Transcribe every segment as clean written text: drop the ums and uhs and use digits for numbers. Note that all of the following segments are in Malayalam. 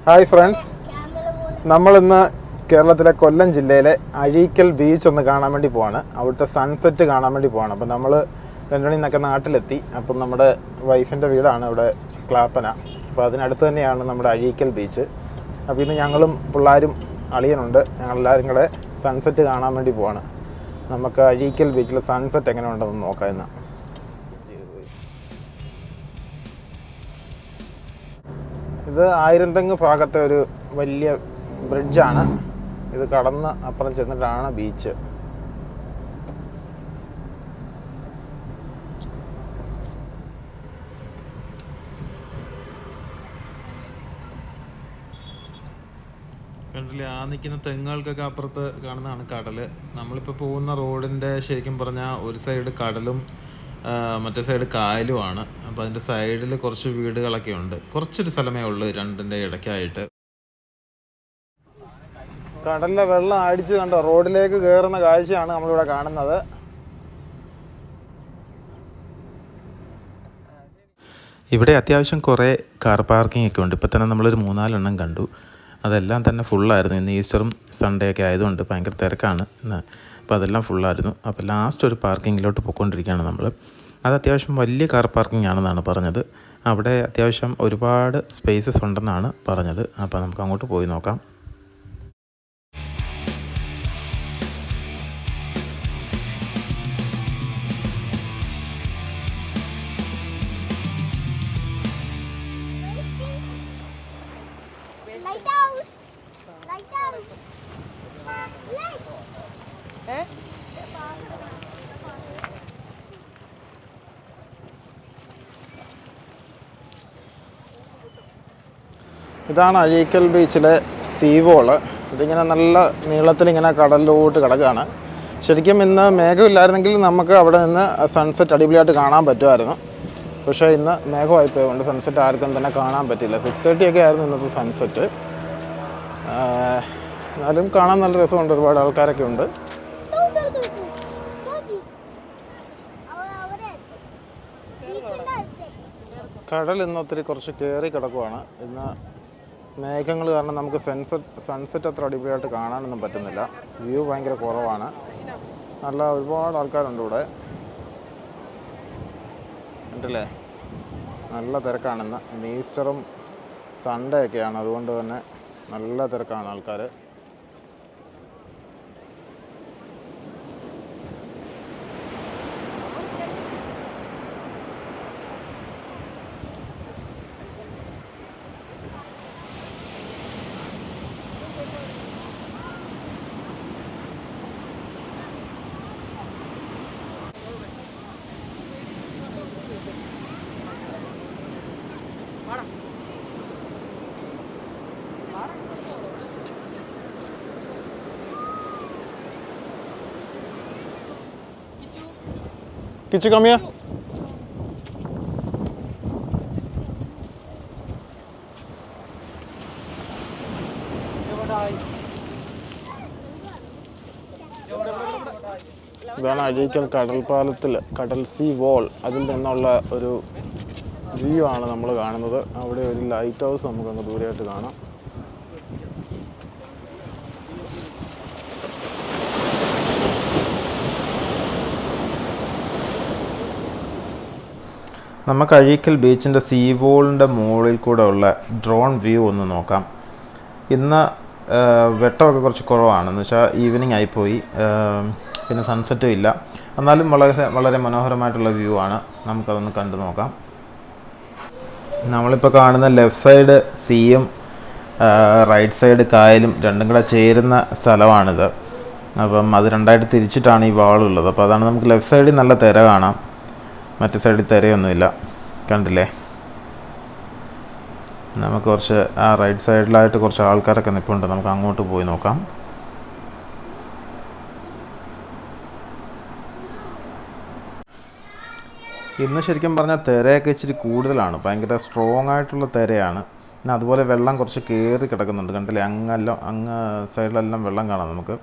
ഹായ് ഫ്രണ്ട്സ്, നമ്മളിന്ന് കേരളത്തിലെ കൊല്ലം ജില്ലയിലെ അഴീക്കൽ ബീച്ച് ഒന്ന് കാണാൻ വേണ്ടി പോവാണ്. അവിടുത്തെ സൺസെറ്റ് കാണാൻ വേണ്ടി പോവാണ്. അപ്പോൾ നമ്മൾ 2 മണിയിൽ നിന്നൊക്കെ നാട്ടിലെത്തി. അപ്പം നമ്മുടെ വൈഫിൻ്റെ വീടാണ് ഇവിടെ ക്ലാപ്പന. അപ്പോൾ അതിനടുത്ത് തന്നെയാണ് നമ്മുടെ അഴീക്കൽ ബീച്ച്. അപ്പോൾ ഇന്ന് ഞങ്ങളും പിള്ളേരും അളിയനുണ്ട്, ഞങ്ങളെല്ലാവരും കൂടെ സൺസെറ്റ് കാണാൻ വേണ്ടി പോവാണ്. നമുക്ക് അഴീക്കൽ ബീച്ചിലെ സൺസെറ്റ് എങ്ങനെ ഉണ്ടെന്ന് നോക്കാം ഇന്ന്. ഇത് ആയിരംതെങ്ങ് ഭാഗത്തെ ഒരു വലിയ ബ്രിഡ്ജാണ്. ഇത് കടന്ന് അപ്പുറം ചെന്നിട്ടാണ് ബീച്ച്. കണ്ടില്ലേ, ആ നിൽക്കുന്ന തെങ്ങുകൾക്കൊക്കെ അപ്പുറത്ത് കാണുന്നതാണ് കടൽ. നമ്മളിപ്പോൾ പോകുന്ന റോഡിൻ്റെ ശരിക്കും പറഞ്ഞാൽ ഒരു സൈഡ് കടലും മറ്റേ സൈഡ് കായലുമാണ്. അപ്പോൾ അതിൻ്റെ സൈഡിൽ കുറച്ച് വീടുകളൊക്കെ ഉണ്ട്. കുറച്ചൊരു സ്ഥലമേ ഉള്ളൂ രണ്ടിൻ്റെ ഇടയ്ക്കായിട്ട്. കടലിലെ വെള്ളം അടിച്ച് കണ്ടോ റോഡിലേക്ക് കയറുന്ന കാഴ്ചയാണ് നമ്മളിവിടെ കാണുന്നത്. ഇവിടെ അത്യാവശ്യം കുറേ കാർ പാർക്കിംഗ് ഒക്കെ ഉണ്ട്. ഇപ്പോൾ തന്നെ നമ്മളൊരു 3-4 എണ്ണം കണ്ടു. അതെല്ലാം തന്നെ ഫുള്ളായിരുന്നു. ഇന്ന് ഈസ്റ്ററും സൺഡേ ഒക്കെ ആയതുകൊണ്ട് ഭയങ്കര തിരക്കാണ് ഇന്ന്. അപ്പോൾ അതെല്ലാം ഫുള്ളായിരുന്നു. അപ്പോൾ ലാസ്റ്റ് ഒരു പാർക്കിങ്ങിലോട്ട് പോയിക്കൊണ്ടിരിക്കുകയാണ് നമ്മൾ. അത് അത്യാവശ്യം വലിയ കാർ പാർക്കിംഗ് ആണെന്നാണ് പറഞ്ഞത്. അവിടെ അത്യാവശ്യം ഒരുപാട് സ്പേസസ് ഉണ്ടെന്നാണ് പറഞ്ഞത്. അപ്പോൾ നമുക്ക് അങ്ങോട്ട് പോയി നോക്കാം. ഇതാണ് അഴീക്കൽ ബീച്ചിലെ സീ വോള്. ഇതിങ്ങനെ നല്ല നീളത്തിലിങ്ങനെ കടലിലോട്ട് കിടക്കുകയാണ്. ശരിക്കും ഇന്ന് മേഘമില്ലായിരുന്നെങ്കിൽ നമുക്ക് അവിടെ നിന്ന് സൺസെറ്റ് അടിപൊളിയായിട്ട് കാണാൻ പറ്റുമായിരുന്നു. പക്ഷേ ഇന്ന് മേഘമായി പോയതുകൊണ്ട് സൺസെറ്റ് ആർക്കും തന്നെ കാണാൻ പറ്റില്ല. 6:30 ഒക്കെ ആയിരുന്നു ഇന്നത്തെ സൺസെറ്റ്. എന്നാലും കാണാൻ നല്ല രസമുണ്ട്, ഒരുപാട് ആൾക്കാരൊക്കെ ഉണ്ട്. കടൽ ഇന്ന് ഒത്തിരി കുറച്ച് കയറി കിടക്കുവാണ്. ഇന്ന് മേഘങ്ങൾ കാരണം നമുക്ക് സൺസെറ്റ് അത്ര അടിപൊളിയായിട്ട് കാണാനൊന്നും പറ്റുന്നില്ല. വ്യൂ ഭയങ്കര കുറവാണ്. നല്ല ഒരുപാട് ആൾക്കാരുണ്ട് ഇവിടെ, ഉണ്ടല്ലേ. നല്ല തിരക്കാണിന്ന്. ഇന്ന് ഈസ്റ്ററും സൺഡേ ഒക്കെയാണ്, അതുകൊണ്ട് തന്നെ നല്ല തിരക്കാണ് ആൾക്കാർ. Kichu, come here. ഇതാണ് അഴീക്കൽ കടൽപ്പാലത്തിൽ കടൽ സീ വോൾ, അതിൽ നിന്നുള്ള ഒരു വ്യൂ ആണ് നമ്മൾ കാണുന്നത്. അവിടെ ഒരു ലൈറ്റ് ഹൗസ് നമുക്കങ്ങ് ദൂരെയായിട്ട് കാണാം. നമുക്ക് അഴീക്കൽ ബീച്ചിൻ്റെ സീ വോളിൻ്റെ മുകളിൽ കൂടെ ഉള്ള ഡ്രോൺ വ്യൂ ഒന്ന് നോക്കാം. ഇന്ന് വെട്ടമൊക്കെ കുറച്ച് കുറവാണ്, എന്ന് വെച്ചാൽ ഈവനിങ് ആയിപ്പോയി, പിന്നെ സൺസെറ്റും ഇല്ല. എന്നാലും വളരെ മനോഹരമായിട്ടുള്ള വ്യൂ ആണ്. നമുക്കതൊന്ന് കണ്ടു നോക്കാം. നമ്മളിപ്പോൾ കാണുന്ന ലെഫ്റ്റ് സൈഡ് സീയും റൈറ്റ് സൈഡ് കായലും രണ്ടും കൂടെ ചേരുന്ന സ്ഥലമാണിത്. അപ്പം അത് രണ്ടായിട്ട് തിരിച്ചിട്ടാണ് ഈ വാളുള്ളത്. അപ്പോൾ അതാണ് നമുക്ക് ലെഫ്റ്റ് സൈഡിൽ നല്ല തിര കാണാം, മറ്റേ സൈഡിൽ തിരയൊന്നുമില്ല. കണ്ടില്ലേ? നമുക്ക് കുറച്ച് ആ റൈറ്റ് സൈഡിലായിട്ട് കുറച്ച് ആൾക്കാരൊക്കെ നിൽപ്പുണ്ട്. നമുക്ക് അങ്ങോട്ട് പോയി നോക്കാം. ഇന്ന് ശരിക്കും പറഞ്ഞാൽ തിരയൊക്കെ ഇച്ചിരി കൂടുതലാണ്, ഭയങ്കര സ്ട്രോങ് ആയിട്ടുള്ള തിരയാണ്. പിന്നെ അതുപോലെ വെള്ളം കുറച്ച് കയറി കിടക്കുന്നുണ്ട്. കണ്ടില്ലേ? അങ്ങ് സൈഡിലെല്ലാം വെള്ളം കാണാം നമുക്ക്.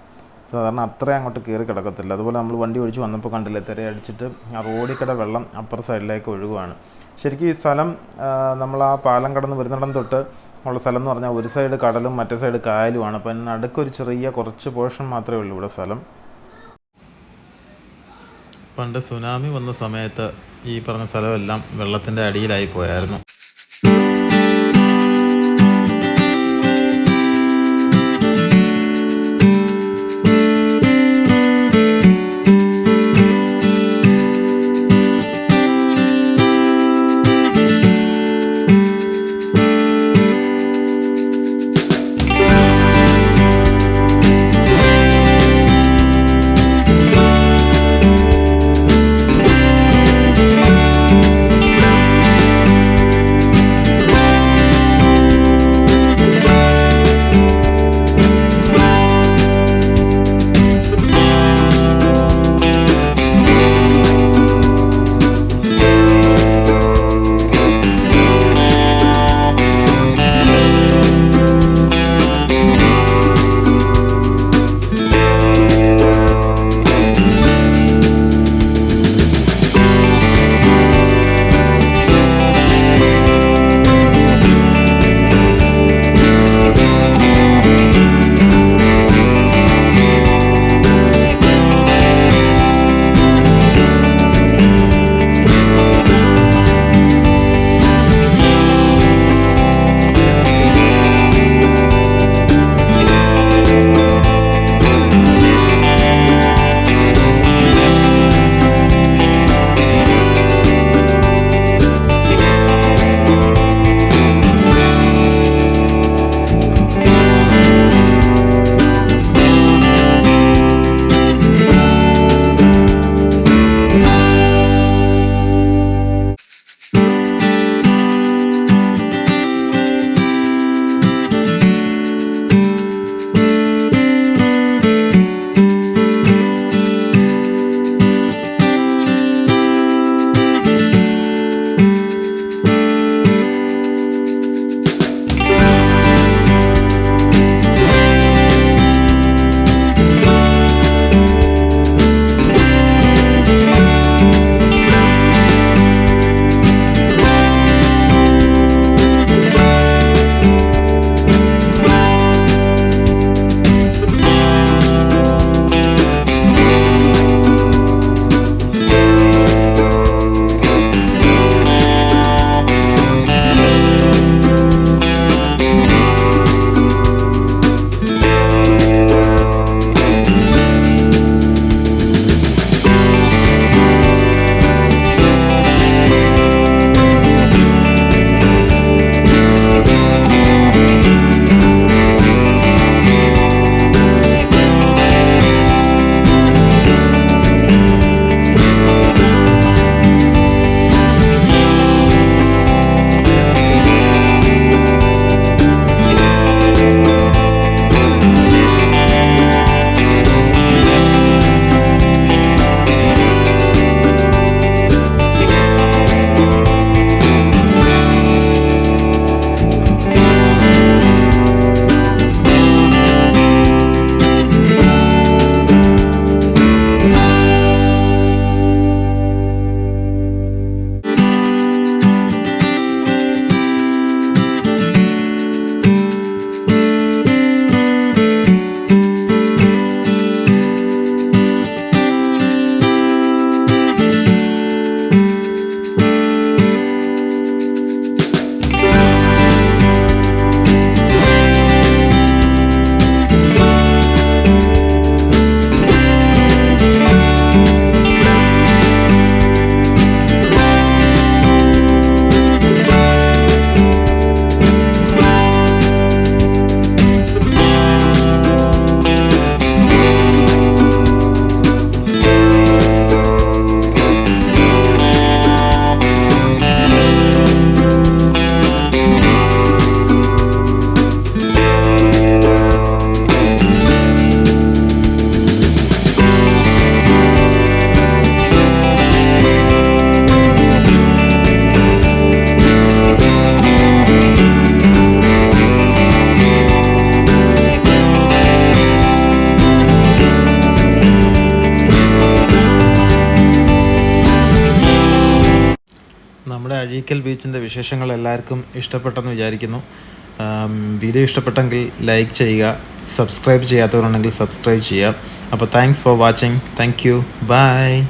സാധാരണ അത്രയും അങ്ങോട്ട് കയറി കിടക്കത്തില്ല. അതുപോലെ നമ്മൾ വണ്ടി ഓടിച്ച് വന്നപ്പോൾ കണ്ടില്ലേ, തിരയടിച്ചിട്ട് ആ റോഡിൽ കൂടെ വെള്ളം അപ്പുറ സൈഡിലേക്ക് ഒഴുകുകയാണ്. ശരിക്കും ഈ സ്ഥലം നമ്മൾ ആ പാലം കടന്ന് വരുന്നിടം തൊട്ട് ഉള്ള സ്ഥലം എന്ന് പറഞ്ഞാൽ ഒരു സൈഡ് കടലും മറ്റേ സൈഡ് കായലുമാണ്. അപ്പം നടുക്കൊരു ചെറിയ കുറച്ച് പോർഷൻ മാത്രമേ ഉള്ളൂ ഇവിടെ സ്ഥലം. പണ്ട് സുനാമി വന്ന സമയത്ത് ഈ പറഞ്ഞ സ്ഥലമെല്ലാം വെള്ളത്തിൻ്റെ അടിയിലായി പോയായിരുന്നു. നമ്മുടെ അഴീക്കൽ ബീച്ചിൻ്റെ വിശേഷങ്ങൾ എല്ലാവർക്കും ഇഷ്ടപ്പെട്ടെന്ന് വിചാരിക്കുന്നു. വീഡിയോ ഇഷ്ടപ്പെട്ടെങ്കിൽ ലൈക്ക് ചെയ്യുക, സബ്സ്ക്രൈബ് ചെയ്യാത്തവരുണ്ടെങ്കിൽ സബ്സ്ക്രൈബ് ചെയ്യുക. അപ്പോൾ thanks for watching. Thank you. By.